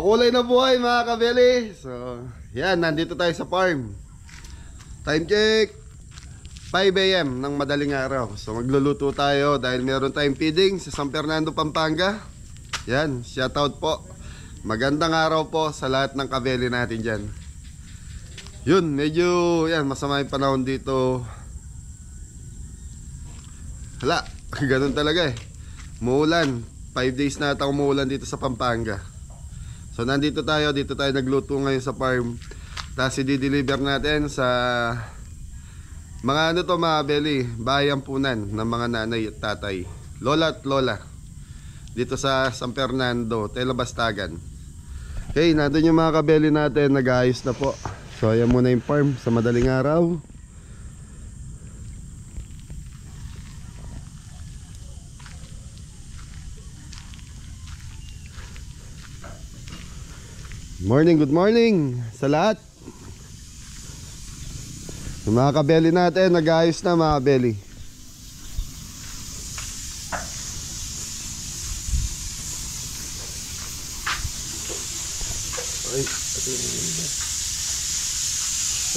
Makulay na buhay mga kabeli. So, yan, nandito tayo sa farm. Time check 5 AM ng madaling araw. So, magluluto tayo dahil meron tayong feeding sa San Fernando, Pampanga. Yan, shoutout po. Magandang araw po sa lahat ng kabeli natin dyan. Yun, medyo yan, masama yung panahon dito. Hala, ganun talaga eh. Muulan, 5 days na ata umuulan dito sa Pampanga. So nandito tayo, dito tayo nagluto ngayon sa farm. Tapos i-deliver natin sa mga ano to mga beli, bahay ampunan ng mga nanay at tatay, lola at lola, dito sa San Fernando, Telabastagan. Okay, nandun yung mga kabeli natin, nag-aayos na po. So ayan muna yung farm sa madaling araw. Morning, good morning sa lahat. Yung mga kabeli natin, nag-ayos na mga kabeli. Ay,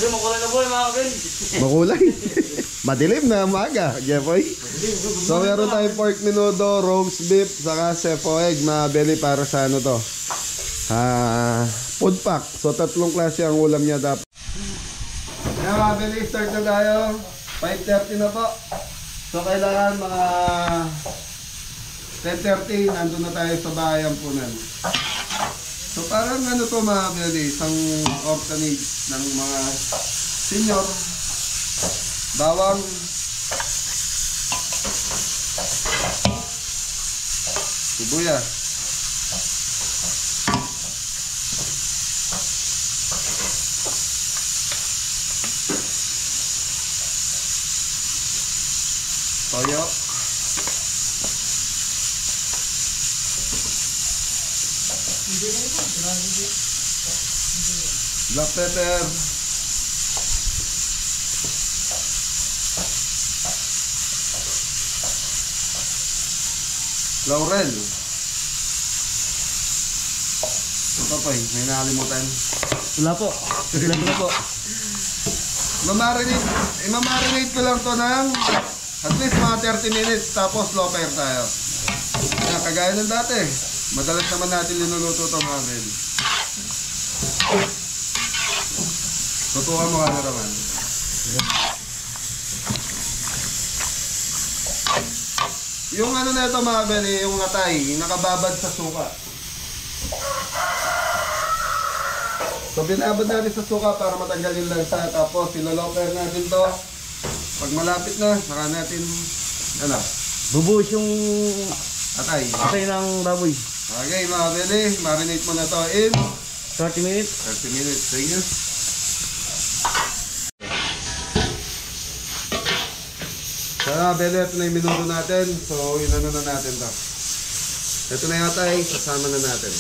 makulay na po mga kabeli. Makulay. Madilim na umaga, Jeffoy. So meron tayong pork menudo, roast beef, saka sefo egg mga kabeli para sa ano to, food pack. So tatlong klase ang ulam niya dapat. Kaya mga beli, start na tayo. 5:30 na po. So kailangan mga 10:30 nandun na tayo sa bahay ampunan. So parang ano to mga beli, isang orphanage ng mga senior. Bawang, sibuyas, toyo, black pepper, laurel. Ito pa may nakalimutan. Wala po. Wala na po. Mamarinate ko lang to ng at least mga 30 minutes, tapos low fire tayo. Kaya kagaya ng dati, madalas naman natin linuluto ito mga men. Tutukan mo ka na naman. Yung ano na ito mga men, yung atay, nakababad sa suka. So binabad natin sa suka para matanggal yung lansa, tapos ilolow fire natin to. Pag malapit na, saka natin ano, Bubuhos yung atay. atay ng baboy. Okay mga beli, marinate mo na to in 30 minutes. 30 minutes. Thank you. So mga beli, ito na yung minuto natin. So inano na natin to. Ito na yung atay, kasama na natin.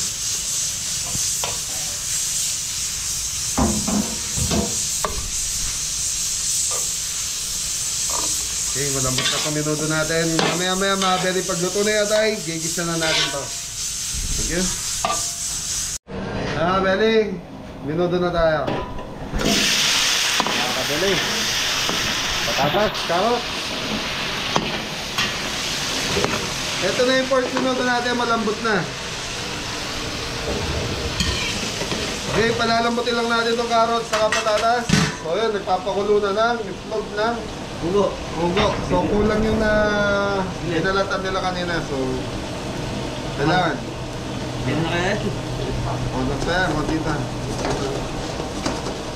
Okay, malambot na itong minuto natin. Mamaya mga beli, pagluto na yung atay, gigisa na natin to. Thank you. Mga beli, minuto na tayo. Mga beli, patatas, carrot. Ito na yung pork minuto natin, malambot na. Okay, palalambutin lang natin itong carrot saka patatas. So yun, nagpapakulo na ng itlog ng Hugo. So kulang yung inalatan nila kanina. So kailangan. Yan na kaya. O nagsayan, matita.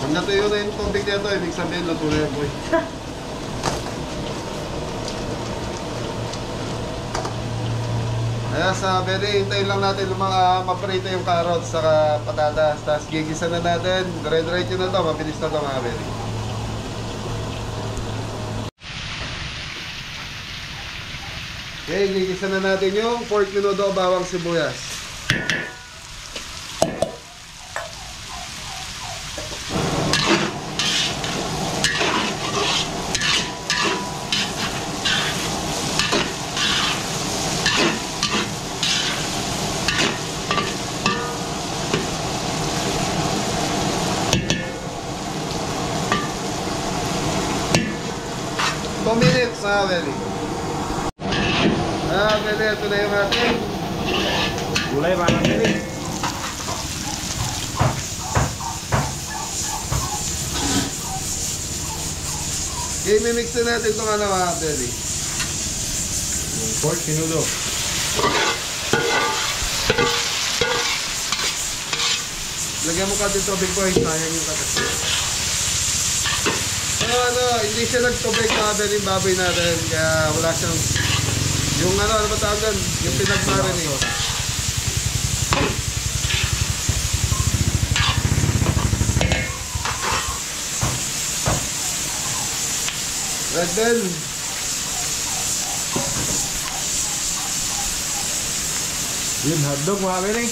Pag natuyo na yung tubig nito, ibig sabihin luto na yung boy. Kaya sa beli, hintayin lang natin mga maprito yung carrots saka patatas. Tapos gigisa na natin. Dire-diretso na to, mabilis na to mga beli. Okay, gigisa na natin yung pork menudo, bawang sibuyas. mga Beli. Beli, ito na yung ating Gulay parang Beli. Okay, mimix na natin itong ano mga Beli. Pork sinudo. Lagyan mo ka din tubig boy, sayang yung katas. Hindi siya nagtubig mga Beli yung baboy natin, kaya wala siyang, yung ano ba tawag doon? Yung pinag-marinate. Red bell. Yun, hotdog mga Beli.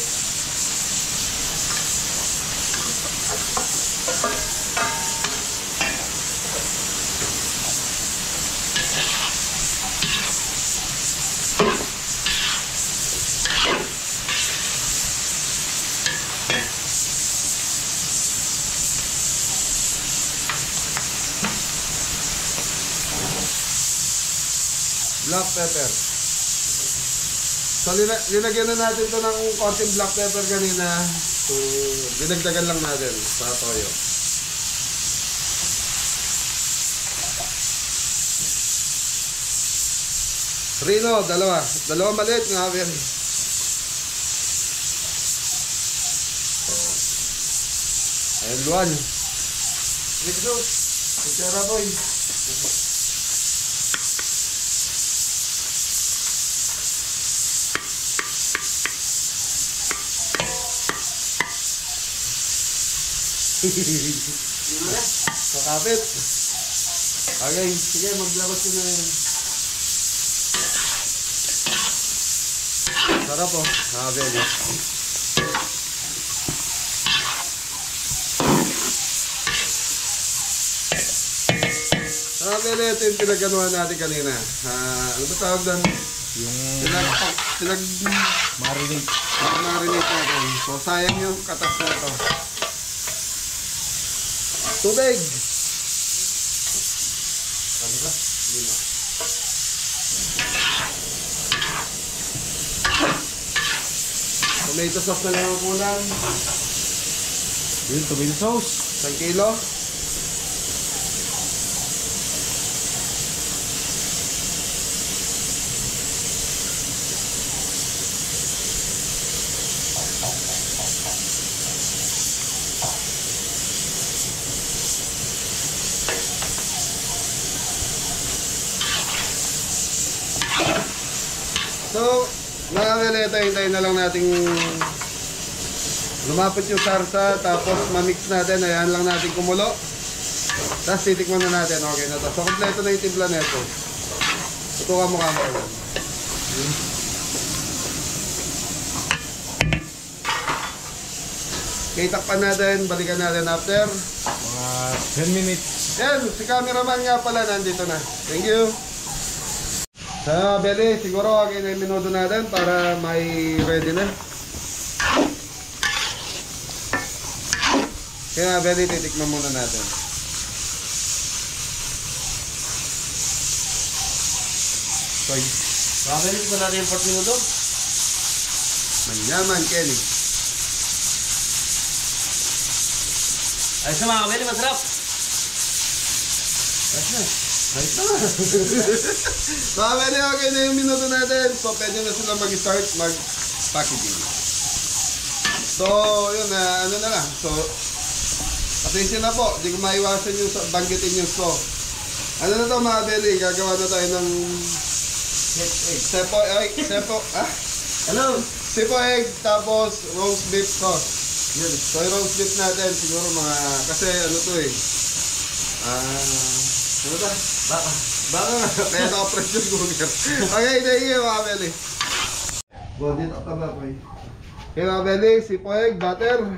Black pepper. So, linagyan na natin to ng konting black pepper kanina. So, dinagdagan lang natin sa toyo. Rino, dalawa. Dalawa maliit nga, Beli. Ayan, Luan. Let's go. Kutsara, boy. Kakapit. Okay, sige, maglabas ko na yun. Sarap po. Beli. Beli, ito yung pinaganuhan natin kanina. Ano ba tawag doon? Yung Marinate natin. So, sayang yung katas na ito. Tubig! Tomato sauce na lang ang kulang. Yun, tomato sauce. 1 kilo. So, mga Beli, hintayin na lang nating lumapit yung sarsa, tapos mamix natin, ayan lang natin kumulo. Tapos titikman na natin, okay na to. So, kompleto na yung timpla neto. Tutukan mo kamo. Okay, takpan natin, balikan natin after Mga 10 minutes. yan, si cameraman nga pala nandito na. Thank you. Sa Beli, siguro okay na yung minuto natin para may ready na. Kaya Beli, titikman muna natin. Okay. Mga Beli, ito natin yung pork sinudo. Manyaman, Kenny. Ayos na mga Beli, masarap. Ayos na. Ayos na. Mga Beli, okay na yung minuto natin. So, pwede na sila mag-start mag-packaging. So, yun na, ano na lang. So, pasensya na po. Hindi ko maiwasan yung banggitin yung so. Ano na to mga Beli? Gagawa na tayo ng sepo egg. Hello. Sepo egg, tapos roast beef sauce. Yun. So, yung roast beef natin, siguro mga, kasi ano to eh. Ano ba? Baka nga. Kaya naka-press yung cooker. Okay, thank you mga Beli. Go, dito ka ba, boy? Okay mga Beli, sepo egg, butter.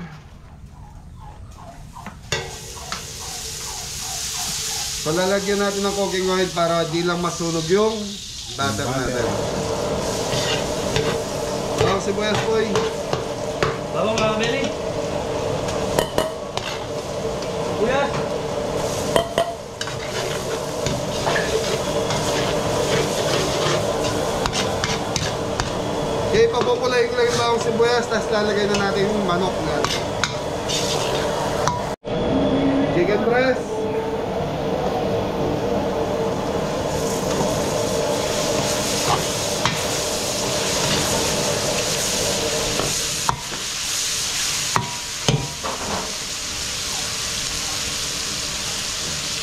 So, lalagyan natin ng cooking oil para di lang masunog yung butter natin. Ang sibuyas boy. Bawang mga Beli. Kuya. Okay, papupulayin ko lang yung bawang sibuyas, tapos lalagay na natin yung manok natin. Chicken breast.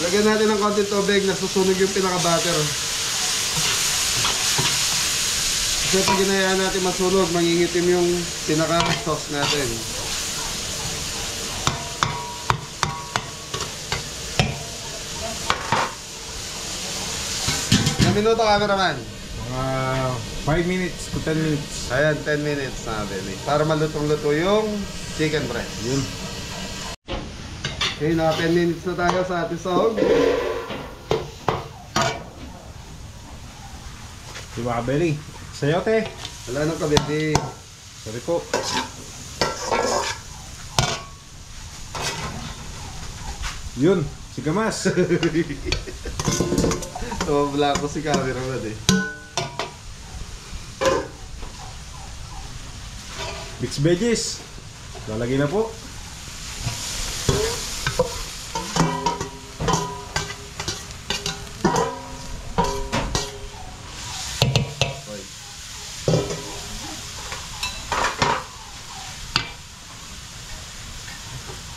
Lagyan natin ng konting tubig na susunog yung pinaka-butter. Kasi pag ginayaan natin masunog, mangingitim yung pinaka-sauce natin. Ilang minuto, cameraman? Mga 5 minutes to 10 minutes. Ayan, 10 minutes na Beli. Para malutong-luto yung chicken breast. Yun. Okay, naka 10 minutes na tayo sa ating sahog. Diba, Belly? Sayote. Wala nang kabebe. Sorry po. Yun, si Kamas. Wala ko si cameraman eh. Mixed veggies. Lalagay na po.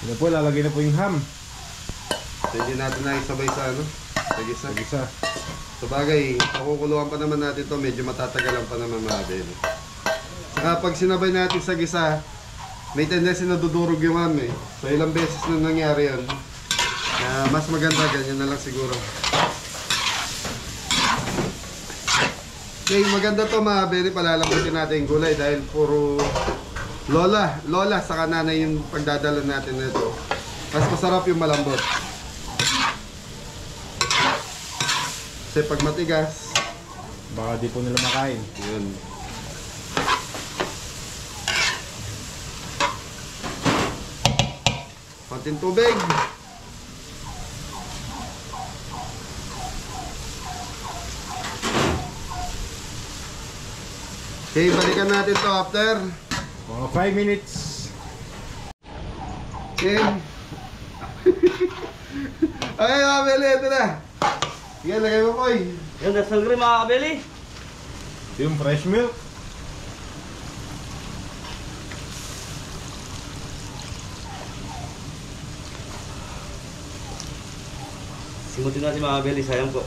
Yan po, lalagay na po yung ham. Pwede natin na isabay sa ano? Sa gisa. Isa. Sa bagay, pakukuluan pa naman natin to, medyo matatagalan pa naman mga Beli. Saka pag sinabay natin sa gisa, may tendency na dudurog yung ham eh. So ilang beses na nangyari yun. Mas maganda, ganyan na lang siguro. Okay, maganda to mga Beli, palalambutin natin yung gulay dahil puro lola saka nanay yung pagdadala natin nito. Mas masarap yung malambot. Kasi pag matigas, Baka di po nila makain. yun. Konting tubig. Okay, balikan natin to after. Mga 5 minutes. Okay. Okay, mga Beli, ito na. Sige, lagay mo, Koy. Yung dasal cream mga kabeli. Yung fresh milk. Simutin natin mga kabeli, sayang po.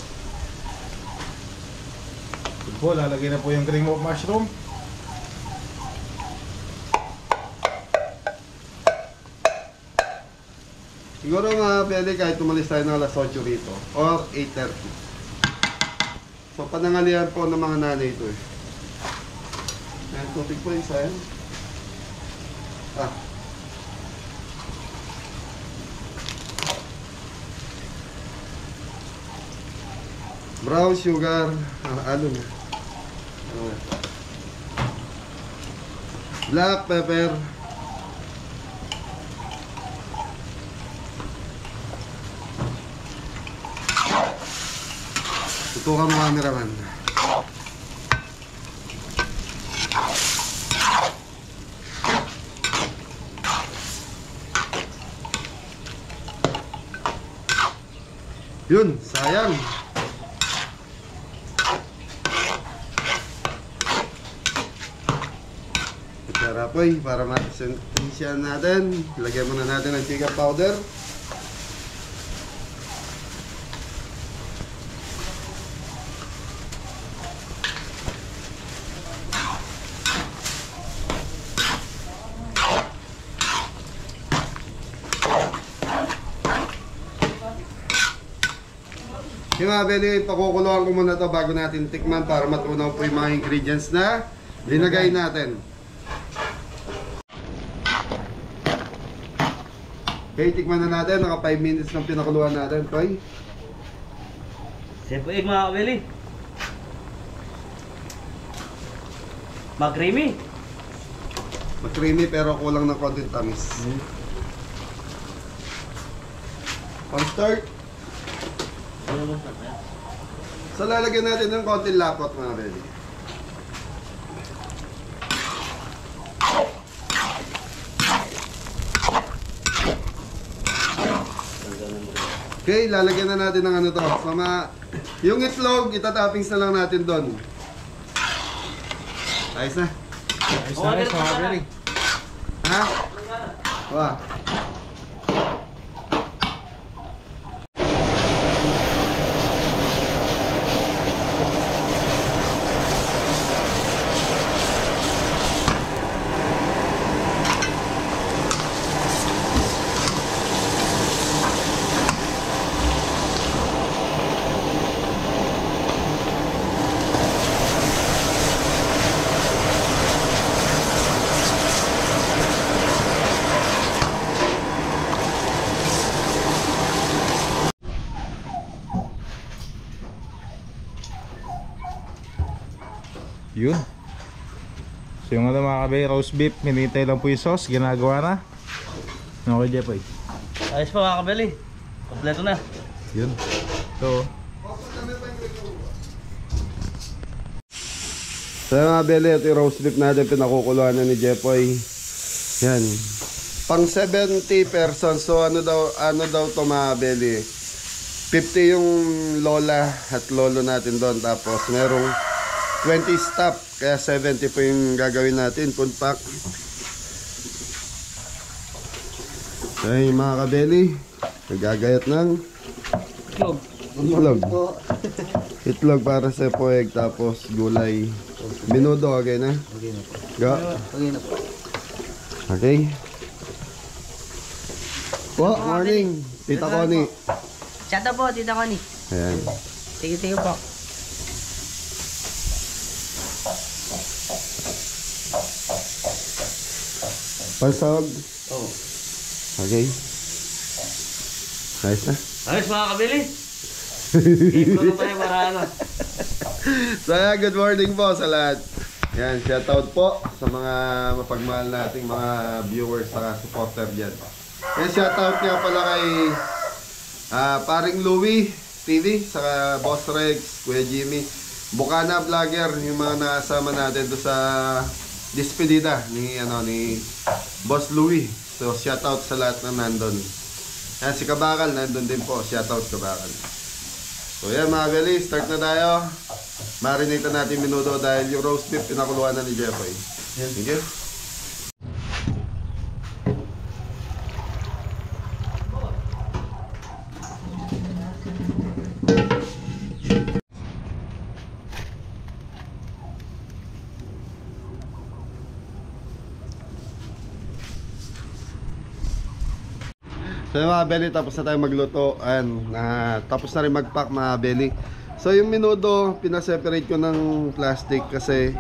Yun po, lalagay na po yung cream of mushroom. Siguro mga Beli, kahit tumalis tayo ng alas 8 rito or 8:30. So panangalian po ng mga nanay ito eh. Ayan, tubig po yung sayang. Brown sugar. Ano na? Black pepper. Tutukan mo cameraman. Yun, sayang. Kutsara po para matisensya natin. Lagyan muna natin ng chicken powder. Yung mga Beli, pakukuluan ko muna to bago natin tikman para matunaw po yung mga ingredients na linagay natin. Okay, tikman na natin. Naka 5 minutes ng pinakuluan natin. Toy. Siyempre egg mga kabeli. Mag-creamy. Mag-creamy pero kulang ng konting tamis. Cornstarch. So lalagyan natin ng konting lapot mga Beli. Okay, lalagyan na natin ng ano to. Yung itlog, itatoppings na lang natin doon. Ayos na. Ayos na guys, mga kabeli. Ha? Wah. Yun. So yung ano mga kabeli, roast beef, hinihintay lang po yung sauce, ginagawa na. Okay, Jepoy. Ayos pa mga kabeli. Kompleto na. Yun. So, Mga beli, ito yung roast beef natin, pinakukuluan na ni Jepoy. Yan. Pang 70 persons. So ano daw to mga beli? 50 yung lola at lolo natin doon. Tapos merong 20 staff. Kaya 70 po yung gagawin natin. Food pack. Ay mga kabeli, nagagayat ng itlog. Itlog para sa poeg, tapos gulay. Minudo, okay na? Okay na po. Go. Okay na po. Okay. Po, morning. Tita Connie. Shout out po, Tita Connie. Ayan. Sige po. Pansog. Oh. Okay. Nice na. Ayos mga kabeli. Ito na tayo para ano. So yeah, good morning po sa lahat. Yan, shoutout po sa mga mapagmahal nating mga viewers saka supporter dyan. Yan, shoutout nga pala kay paring Louie TV, saka Boss Rex, Kuya Jimmy, Bukana Vlogger, yung mga nakasama natin do sa despedida ni Boss Louie. So shoutout sa lahat na nandun. Yan, si Kabakal nandun din po, shoutout Kabakal. So yan mga gali, start na tayo. Marinate natin minuto dahil yung roast beef pinakuluan na ni Jepoy. Thank you. So yung mga belly, tapos na tayo magluto. Ayan, tapos na rin mag-pack mga belly. So yung minudo, pinaseparate ko ng plastic kasi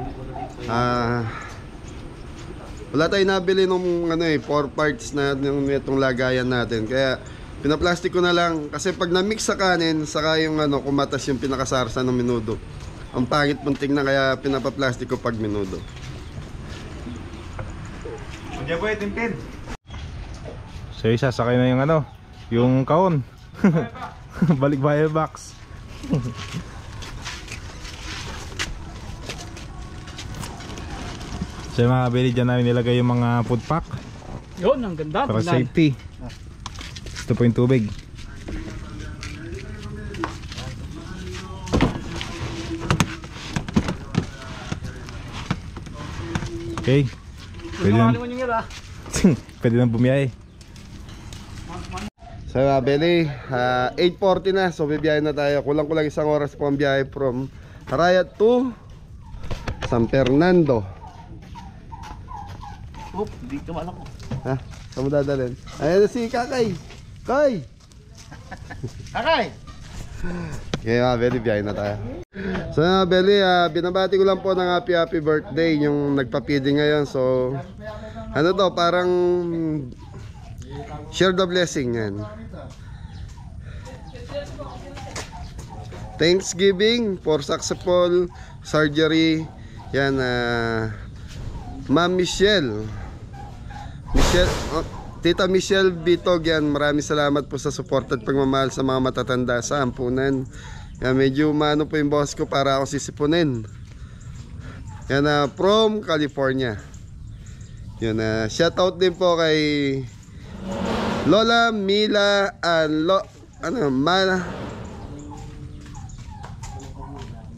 wala tayong nabili nung 4 parts na itong lagayan natin. Kaya pinaplastic ko na lang kasi pag na-mix sa kanin, saka yung kumatas yung pinakasarsa ng minudo. Ang pangit mong tingnan, kaya pinapaplastic ko pag minudo. Jepoy, timpid. So isasakay na yung yung kaon. Balik buyer box. So mga kabeli, dyan namin nilagay yung mga food pack Yun, ang ganda. para safety. Ito po yung tubig. Okay. Pwede na, pwede na bumiyahe. So mga belly, 8:40 na, so bibiyahe na tayo. Kulang-kulang isang oras po ang biyahe from Arayat to San Fernando. Oop, dito man ako. Ha? Saan mo dadalhin? Ayan na si Kakay. Kay! Kakay! Okay mga belly, biyahe na tayo. So mga belly, binabati ko lang po ng happy birthday yung nagpa-feeding ngayon. So parang share the blessing yan. Thanksgiving for successful surgery. Yan, Ma'am Michelle, Tita Michelle Bitog yan. Maraming salamat po sa support at pagmamahal sa mga matatanda sa ampunan. Yan, medyo umano po yung boss ko para ako sisipunin. Yan, from California. Yan, shoutout din po kay Lola Mila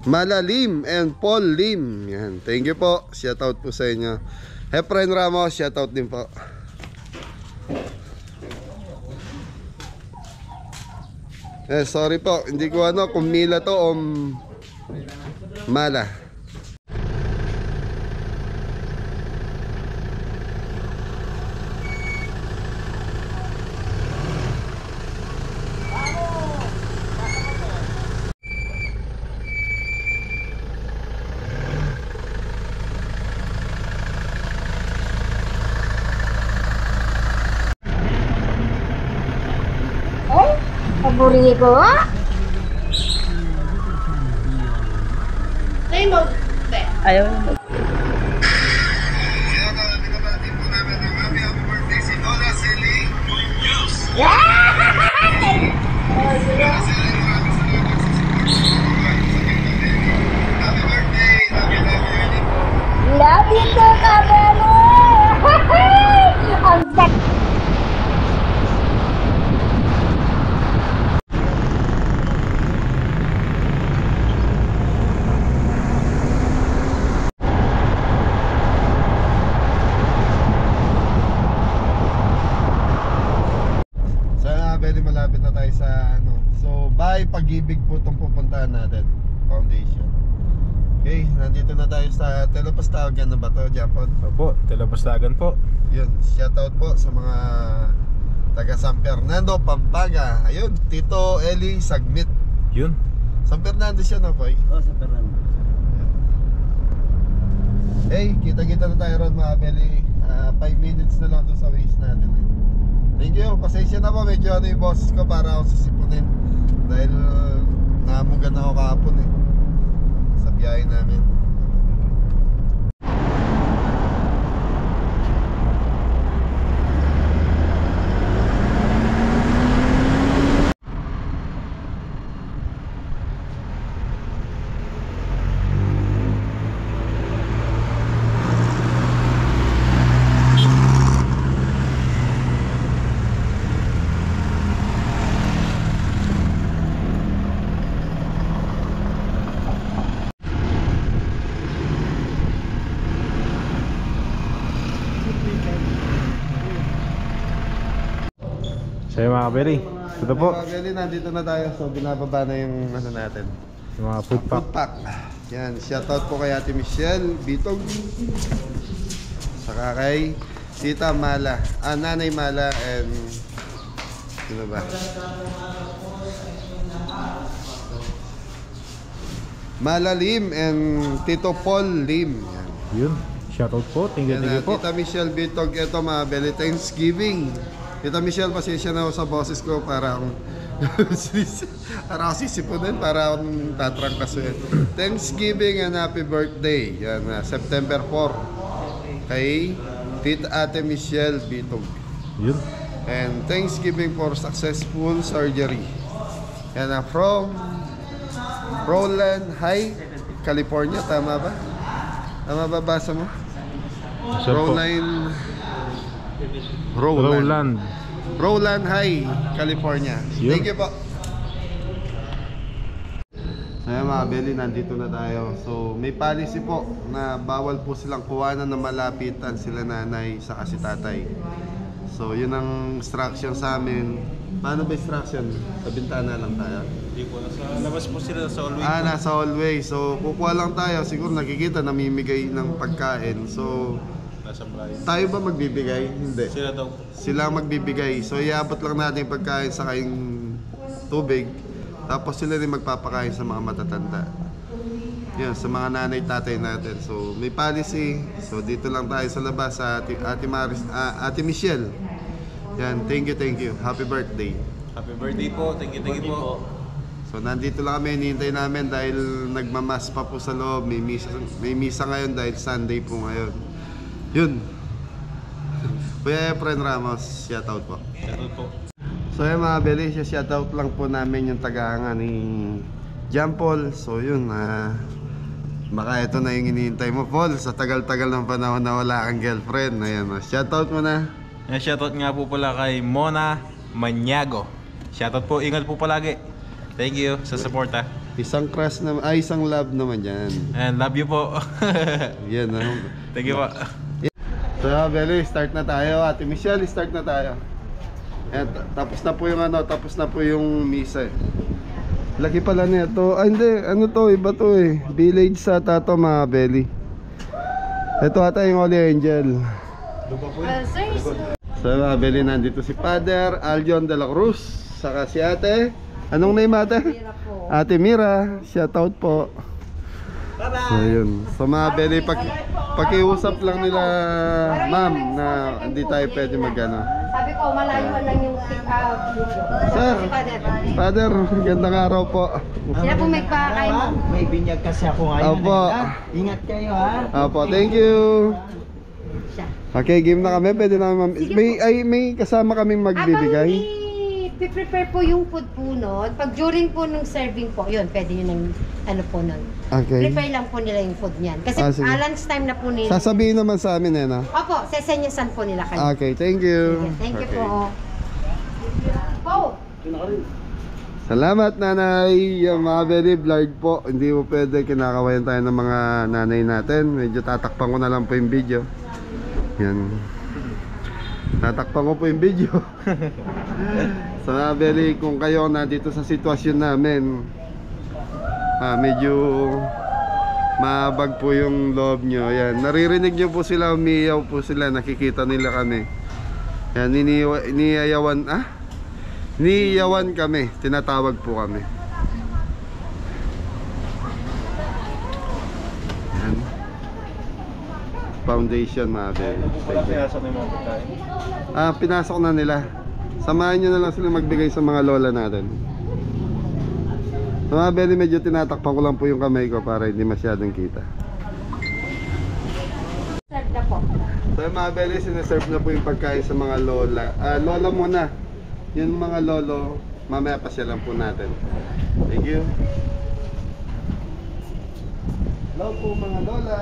Malalim and Paul Lim. Yan. Thank you po. Shoutout po sa inyo. Efren Ramos, shoutout din po. Sorry po, hindi ko kung Mila to o Mala. Paborito. Ayaw. Love you too, Kabelo. Ang sakit. Malapit na tayo sa So by Pag-ibig po itong pupuntahan natin, foundation. Okay, nandito na tayo sa Telepastagan na ba to, Japon? Opo, Telepastagan po. Yun, shoutout po sa mga taga San Fernando, Pampanga. Ayun, Tito Eli Sagmit. Yun. San Fernando siya, no, Poy? Oo, sa Fernando. Hey, kita-kita na tayo ron, mga Beli. 5 minutes na lang to sa waste natin. Thank you, pasensya na po, medyo yung boses ko para ako sisipunin. Dahil namugan ako kahapon sa biyahe namin. So yung mga kabeli, ito po, Mga Beli, nandito na tayo. So binababa na yung natin, yung mga food pack. food pack. Yan, shoutout po kay Ate Michelle Bitog. Saka kay Tita Mala, Nanay Mala, and sino ba? Mala Lim and Tito Paul Lim. Yan. Yun, shoutout po, thank you Yan, po. Tita Michelle Bitog, ito mga Beli, Thanksgiving. Tita Michelle, pasensya na ako sa boses ko para akong sisipunin, para akong tatrangkasuin. Thanksgiving and happy birthday. Yan, September 4. Kay Tita Ate Michelle Bitog. Yun. And Thanksgiving for successful surgery. Yan, from Roland High, California. Tama ba? Tama ba basa mo? So po, Roland High, California. Yun. Thank you po. Ayan mga Beli, nandito na tayo. So may policy po na bawal po silang kuwanan na malapitan sila nanay sa kasi tatay. So yun ang instruction sa amin. Paano ba instruction? Sa bintana lang tayo? Hindi po, nasa labas po sila sa hallway. Nasa hallway. So kukuha lang tayo. Siguro nakikita namimigay ng pagkain. So Nasa Brian. tayo ba magbibigay? Hindi. Sila daw po. Sila ang magbibigay. So iabot lang natin yung pagkain sa kayong tubig. Tapos sila rin magpapakain sa mga matatanda. Yan, sa mga nanay tatay natin. So may policy. So dito lang tayo sa labas sa Ate Michelle. Yan, thank you. Happy birthday. Happy birthday po. Thank you po. So nandito lang kami, hinihintay namin dahil nagmamas pa po sa loob. May misa ngayon dahil Sunday po ngayon. Yun. Kuya Efren Ramos, shoutout po. Shoutout po. So yun mga Beli, shoutout lang po namin yung tagahanga ni John Paul. So yun, baka ito na yung hinihintay mo, Paul. Sa tagal-tagal ng panahon na wala kang girlfriend. Ayan, shoutout mo na. Shoutout nga po pala kay Mona Maniago. Shoutout po, ingat po palagi. Thank you sa support ha. Isang crush naman, isang love naman yan. And love you po. Yan, Thank you po. So, Beli, start na tayo. Ate Michelle, start na tayo. Ayan, tapos na po yung tapos na po yung misa eh. Laki pala nito. Ah, hindi, ano to, iba to eh. Village sa Tato, mga Beli. Ito ata yung Holy Angel. So, mga Beli, nandito si Father Aljon de la Cruz. Saka si ate. Anong name ate? Ate Mira. Shoutout po. So, yun. So, mga Beli, pakiusap lang nila, ma'am, na hindi tayo pwede mag-ano. Sabi ko, malayuan lang yung take-out video. Sir, Father, gandang araw po. Sila po magpakain mo. May binyag kasi ako ngayon. Opo. Ingat kayo ha. Opo, thank you. Okay, game na kami. Pwede na may kasama kaming magbibigay. I-prepare po yung food po nun. Pag during po nung serving po, yun, pwede yun ng ano po nun. Okay. Prepare lang po nila yung food niyan. Kasi Sige. lunch time na po nila. Sasabihin naman sa amin eh, na? Opo, sesenyasan po nila kayo. Okay, thank you. Thank you Okay. po. Oh! Salamat, nanay. Yung mga very blurred po. Hindi mo pwede kinakawayan tayo ng mga nanay natin. Medyo tatakpan ko na lang po yung video. Yan. Tatakpan ko po yung video. So, mga very, kung kayo nandito sa sitwasyon namin, medyo mabag po yung loob nyo. Yan. Naririnig nyo po sila, umiyaw po sila. Nakikita nila kami. Yan, niyawan kami, tinatawag po kami. Yan. Foundation, mga bebe. Pinasok na nila. Samahan nyo na lang sila magbigay sa mga lola natin. So, mga bebe, medyo tinatakpan ko lang po yung kamay ko para hindi masyadong kita. Serve na po. So, mga bebe, sineserve na po yung pagkain sa mga lola. Lola muna. Yung mga lolo, mamaya pa siya lang po natin. Thank you. Hello po mga lola.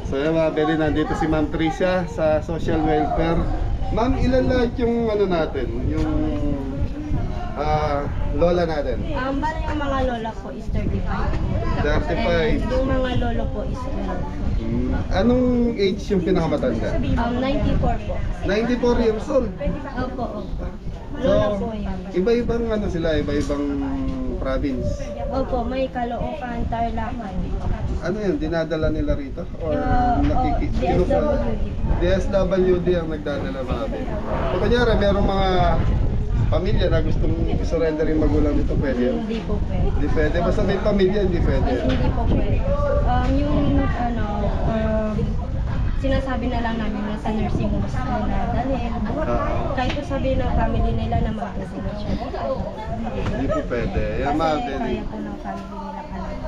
So yun mga beli, nandito si Ma'am Tricia sa social welfare. Ma'am, ilan lahat yung ano natin? Yung lola natin? Bali yung mga lola ko is 35 po. 35. And yung mga lolo po is 12. Anong age yung pinakamatanda? 94 po. 94 years old. Opo, opo. So, Lola po yun. iba-ibang ano sila, iba-ibang province. Opo, may Caloocan, Tarlacan. Ano yun, dinadala nila rito? Or DSWD. DSWD ang nagdadala mga baby. So kanyari, merong mga pamilya na gustong i-surrender yung magulang nito, pwede yun? Hindi po pwede. Hindi pwede, basta may pamilya, hindi pwede. Hindi po pwede. Sinasabi na lang namin na sa nursing homes nila dalhin. Kahit po sabihin ng family nila na mag-destination. Hindi po pwede. Yan mga Kasi baby. kaya po ng family nila kalaban.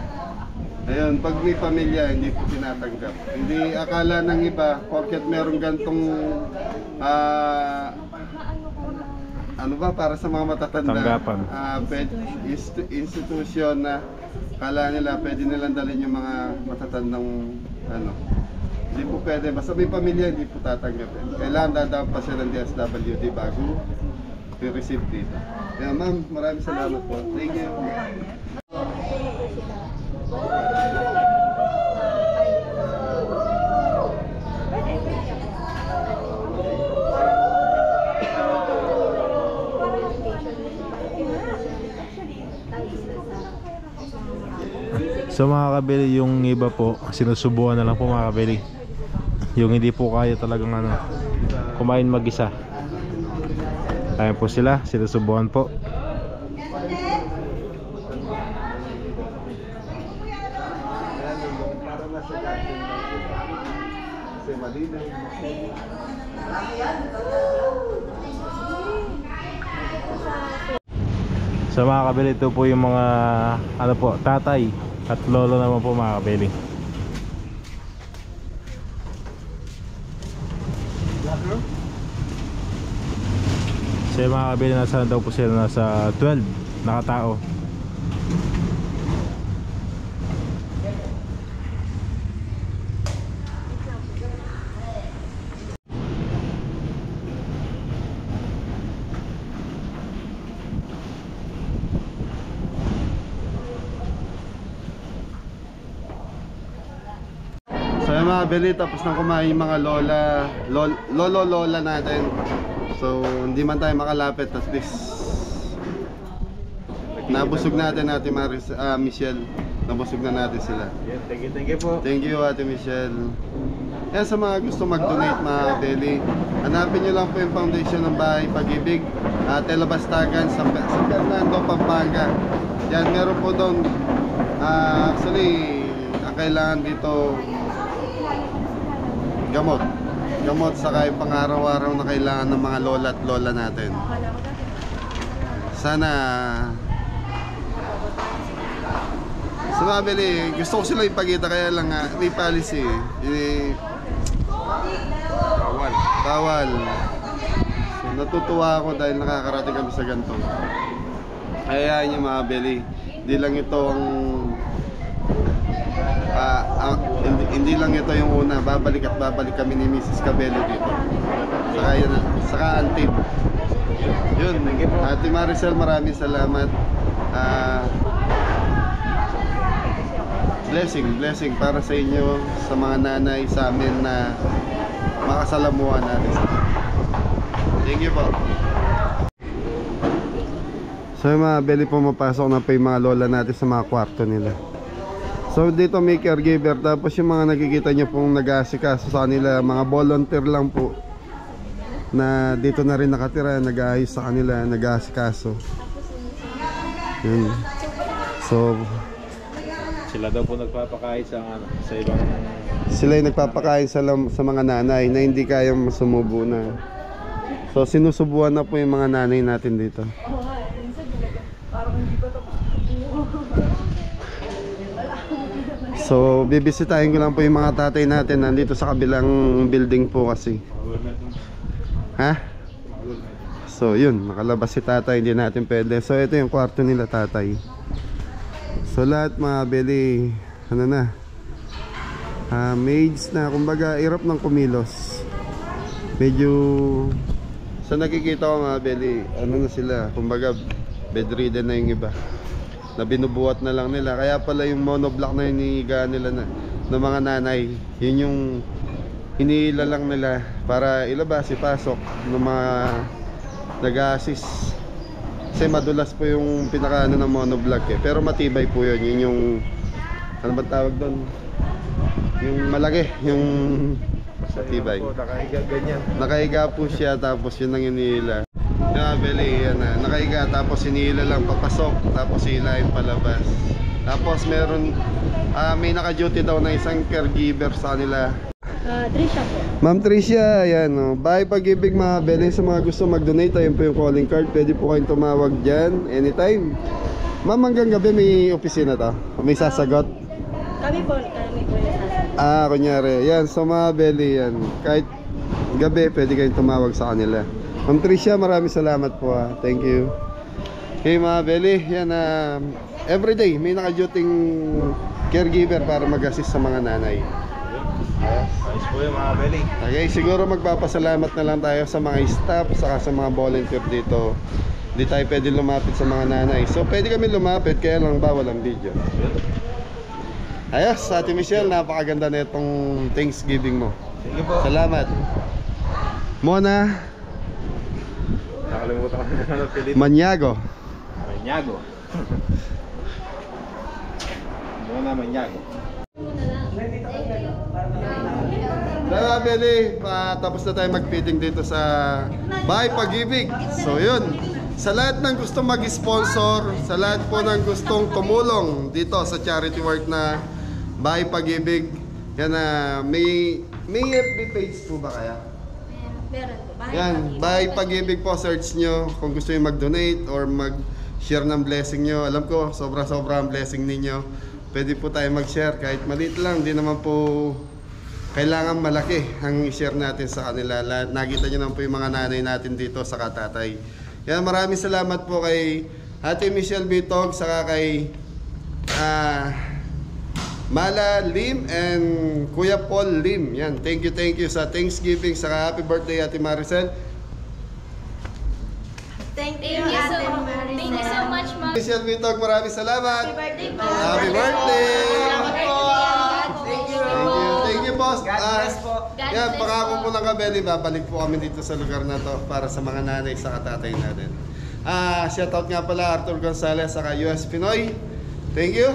Ayun, pag may pamilya, hindi po tinatanggap. Hindi akala ng iba, porket merong gantong ano ba, para sa mga matatanda, Tanggapan. institusyon na kala nila pwede nilang dalhin yung mga matatandang ano. Hindi po pwede, basta may pamilya, hindi po tatanggapin. Kailangan dadaan pa siya ng DSWD bago i-receive dito. Kaya ma'am, maraming salamat po. Thank you. So mga kabili, yung iba po sinusubukan na lang po mga kabili. Yung hindi po kaya talagang ano, kumain mag-isa. Kaya po sila, sinusubukan po. Kasi malinaw. So mga kabili, ito po yung mga ano po, tatay at lolo naman po mga kabili. So yung mga kabili, nasa daw po sila, nasa 12 nakatao. So yung mga beli, tapos nang kumain yung mga lolo-lola natin. So hindi man tayo makalapit, at least nabusog natin Ate Michelle. Nabusog na natin sila. Thank you po. Thank you Ate Michelle. Yan, sa mga gusto mag-donate mga beli, hanapin nyo lang po yung foundation ng Bahay Pag-ibig, Telabastagan sa Fernando, Pampanga. Yan, meron po doon. Actually, ang kailangan dito gamot saka yung pang-araw-araw na kailangan ng mga lola at lola natin. Sana sa mga beli, gusto ko sila ipakita, kaya lang may policy bawal. So natutuwa ako dahil nakakarating kami sa ganito. Kaya yung mga beli, hindi lang ito hindi lang ito yung una. Babalik at babalik kami ni Mrs. Cabello dito. Saka Antib. Yun, Ate Maricel, maraming salamat. Blessing para sa inyo, sa mga nanay, sa amin na makasalamuhan natin. Thank you po. So yung mga beli, pumapasok na pa yung mga lola natin sa mga kwarto nila. So dito may caregiver, tapos yung mga nakikita nyo pong nag-aasikaso sa kanila, mga volunteer lang po na dito na rin nakatira, nag-aayos sa kanila, nag-aasikaso. Yun. So Sila daw po nagpapakain sa ibang... sila yung nagpapakain sa mga nanay na hindi kayang sumubo na. So sinusubuan na po yung mga nanay natin dito. So bibisitahin ko lang po yung mga tatay natin nandito sa kabilang building po kasi. Ha? So yun, nakalabas si tatay, hindi natin pwede. So ito yung kwarto nila tatay. So lahat mga beli, ano na, maids na, kumbaga hirap ng kumilos. Medyo sa nakikita ko mga beli, ano na sila, kumbaga bedridden na yung iba, na binubuhat na lang nila. Kaya pala yung monoblock na hinihiga nila ng mga nanay, yun yung hinihila lang nila para ilabas, ipasok ng mga nag-a-assist. Kasi madulas po yung pinakaano ng monoblock pero matibay po yun. Yun yung, ano ba tawag doon? Yung malaki, yung matibay. Nakahiga ganyan. Nakahiga po siya, tapos yun ang hinihila. Beli, yan na. Nakahiga, tapos hinihila lang papasok, tapos hilahin palabas. Tapos meron, may naka-duty daw na isang caregiver sa kanila. Trisha po. Ma'am Tricia, ayan o. Bahay Pag-ibig mga beli, sa mga gusto mag-donate, ayun po yung calling card. Pwede po kayong tumawag dyan anytime. Ma'am, hanggang gabi may opisina to? May sasagot? Kami po yung sasagot. Kunyari. Yan, so mga beli yan. Kahit gabi, pwede kayong tumawag sa kanila. Ma'am Tricia, maraming salamat po ha. Thank you. Okay mga beli, yan everyday may naka-duty caregiver para mag-assist sa mga nanay. Ayos po yung mga beli. Okay, siguro magpapasalamat na lang tayo sa mga staff saka sa mga volunteer dito. Hindi tayo pwede lumapit sa mga nanay. So pwede kami lumapit, kaya lang bawal ang video. Ayos, Ate Michelle, napakaganda na itong Thanksgiving mo. Sige po. Salamat. Mona Nakalimutan ko na ng pilit. Maniago. Manyago. Muna Manyago. Tara, Beli, tapos na tayo mag-fitting dito sa Bahay Pag-ibig. So yun, sa lahat ng gustong mag-sponsor, sa lahat po ng gustong tumulong dito sa charity work na Bahay Pag-ibig, yan may FB page po ba kaya? Meron po. Yan, Bahay Pag-ibig po, search nyo kung gusto nyo mag-donate or mag-share ng blessing nyo. Alam ko, sobra-sobra ang blessing ninyo. Pwede po tayo mag-share kahit maliit lang, di naman po kailangan malaki ang i-share natin sa kanila. Nakita nyo naman po yung mga nanay natin dito sa katatay. Yan, maraming salamat po kay Ate Michelle Bitog, saka kay Mala Lim and Kuya Paul Lim. Yan, thank you sa Thanksgiving, saka happy birthday Ate Maricel. Thank you so much, Ma'am. Michelle Bitog, maraming salamat. Happy birthday po. Happy birthday. Salamat po. Thank you po. Ayan, pangako po ng Kabeli, babalik po kami dito sa lugar na to para sa mga nanay sa katatay natin. Shoutout nga pala Arthur Gonzalez saka US Pinoy. Thank you.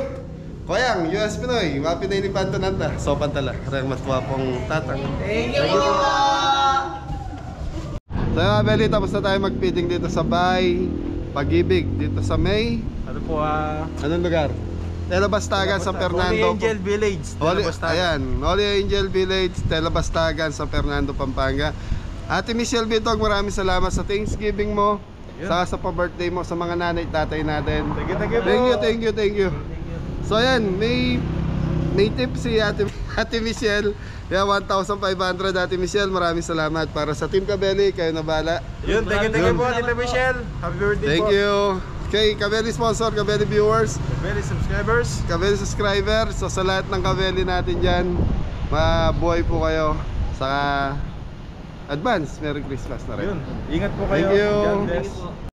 Koyang, US Pinoy, mapinay ni Pantananda. Sopan tala, reng matwa pong tatang. Thank you. So Kabeli, tapos na tayo mag-feeding dito sa Bay Pag-ibig, dito sa May. Ano po Anong lugar? Telabastagan, San Fernando. Holy Angel Village, Holy, Telabastagan. ayan, Holy Angel Village, Telabastagan, San Fernando, Pampanga. Ate Michelle Bitog, maraming salamat sa Thanksgiving mo, saka sa pa-birthday mo sa mga nanay tatay natin. Thank you. So ayan, may tip si Ate Michelle. Kaya 1,500 Ate Michelle, maraming salamat. Para sa Team Kabeli, kayo na bala. Yun, thank you po, Tita Michelle. Happy birthday Thank po. you. Kay Kabeli sponsor, Kabeli viewers, Kabeli subscribers. Kabeli subscribers. So sa lahat ng Kabeli natin dyan, mabuhay po kayo. Saka advance, Merry Christmas na rin. Yun, ingat po kayo. Thank you. God bless.